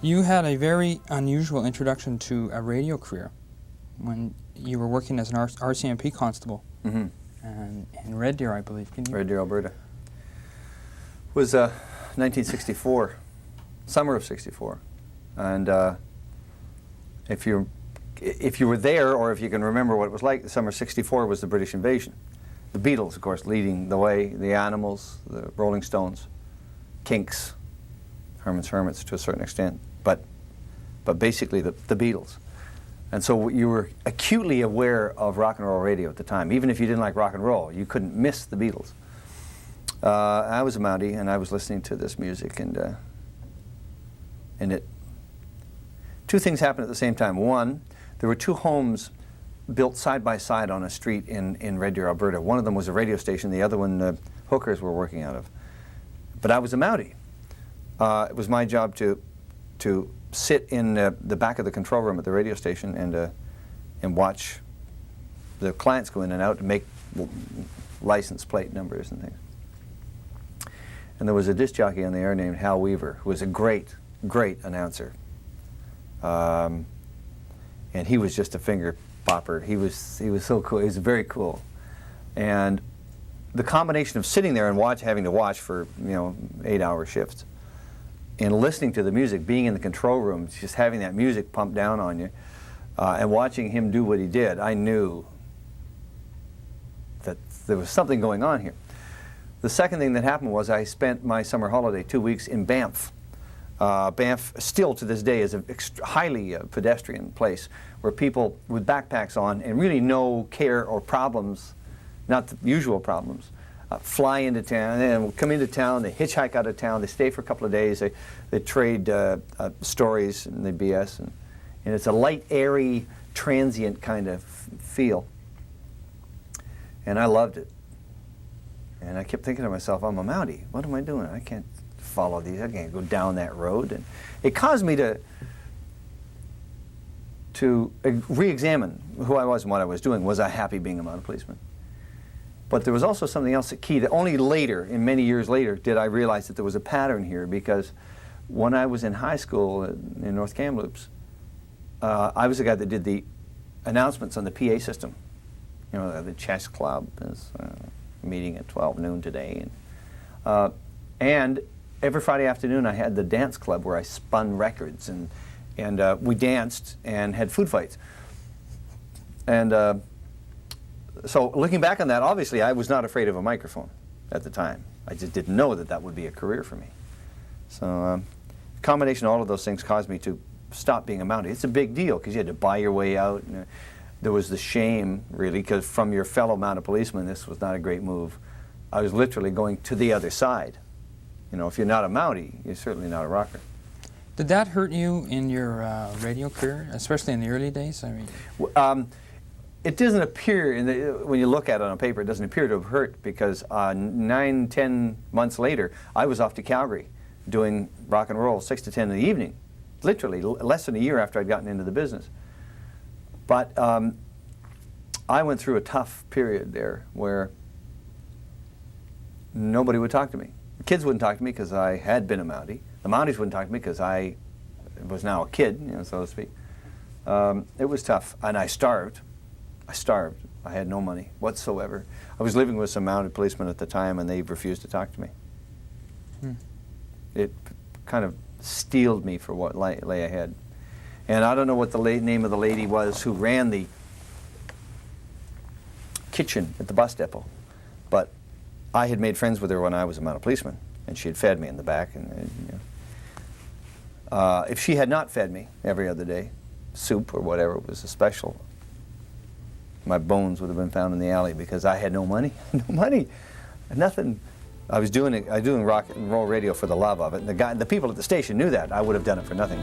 You had a very unusual introduction to a radio career when you were working as an RCMP constable and in Red Deer, I believe. Can you? Red Deer, Alberta. It was 1964, summer of '64, and if you were there, or if you can remember what it was like, the summer of '64 was the British invasion. The Beatles, of course, leading the way, the Animals, the Rolling Stones, Kinks, Herman's Hermits to a certain extent, but basically the Beatles. And so you were acutely aware of rock and roll radio at the time. Even if you didn't like rock and roll, you couldn't miss the Beatles. I was a Mountie, and I was listening to this music, and two things happened at the same time. One, there were two homes built side by side on a street in Red Deer, Alberta. One of them was a radio station, the other one hookers were working out of. But I was a Mountie. It was my job to sit in the back of the control room at the radio station and watch the clients go in and out and make license plate numbers and things. And there was a disc jockey on the air named Hal Weaver, who was a great, great announcer. And he was just a finger popper. He was so cool. He was very cool. And the combination of sitting there and having to watch for 8-hour shifts, and listening to the music, being in the control room, just having that music pumped down on you, and watching him do what he did, I knew that there was something going on here. The second thing that happened was I spent my summer holiday 2 weeks in Banff. Banff, still to this day, is a highly pedestrian place where people with backpacks on and really no care or problems, not the usual problems, fly into town, and come into town, they hitchhike out of town, they stay for a couple of days, they trade stories and they BS, and it's a light, airy, transient kind of feel. And I loved it. And I kept thinking to myself, I'm a Mountie. What am I doing? I can't follow these. I can't go down that road. And it caused me to re-examine who I was and what I was doing. Was I happy being a mounted policeman? But there was also something else key that only later, in many years later, did I realize that there was a pattern here, because when I was in high school in North Kamloops, I was the guy that did the announcements on the PA system. The chess club is meeting at 12 noon today. And every Friday afternoon I had the dance club where I spun records, and we danced and had food fights. And so looking back on that, obviously I was not afraid of a microphone at the time. I just didn't know that that would be a career for me. So a combination of all of those things caused me to stop being a Mountie. It's a big deal because you had to buy your way out. And, there was the shame, really, because from your fellow mounted policeman, this was not a great move. I was literally going to the other side. If you're not a Mountie, you're certainly not a rocker. Did that hurt you in your radio career, especially in the early days? I mean, it doesn't appear, when you look at it on paper, it doesn't appear to have hurt, because 9-10 months later, I was off to Calgary doing rock and roll 6 to 10 in the evening, literally less than a year after I'd gotten into the business. But I went through a tough period there where nobody would talk to me. The kids wouldn't talk to me because I had been a Mountie. The Mounties wouldn't talk to me because I was now a kid, so to speak. It was tough, and I starved. I had no money whatsoever. I was living with some mounted policemen at the time, and they refused to talk to me. It kind of steeled me for what lay ahead. And I don't know what the name of the lady was who ran the kitchen at the bus depot, but I had made friends with her when I was a mounted policeman, and she had fed me in the back. If she had not fed me every other day, soup or whatever was a special, my bones would have been found in the alley, because I had no money, nothing. I was doing rock and roll radio for the love of it, and the people at the station knew that. I would have done it for nothing.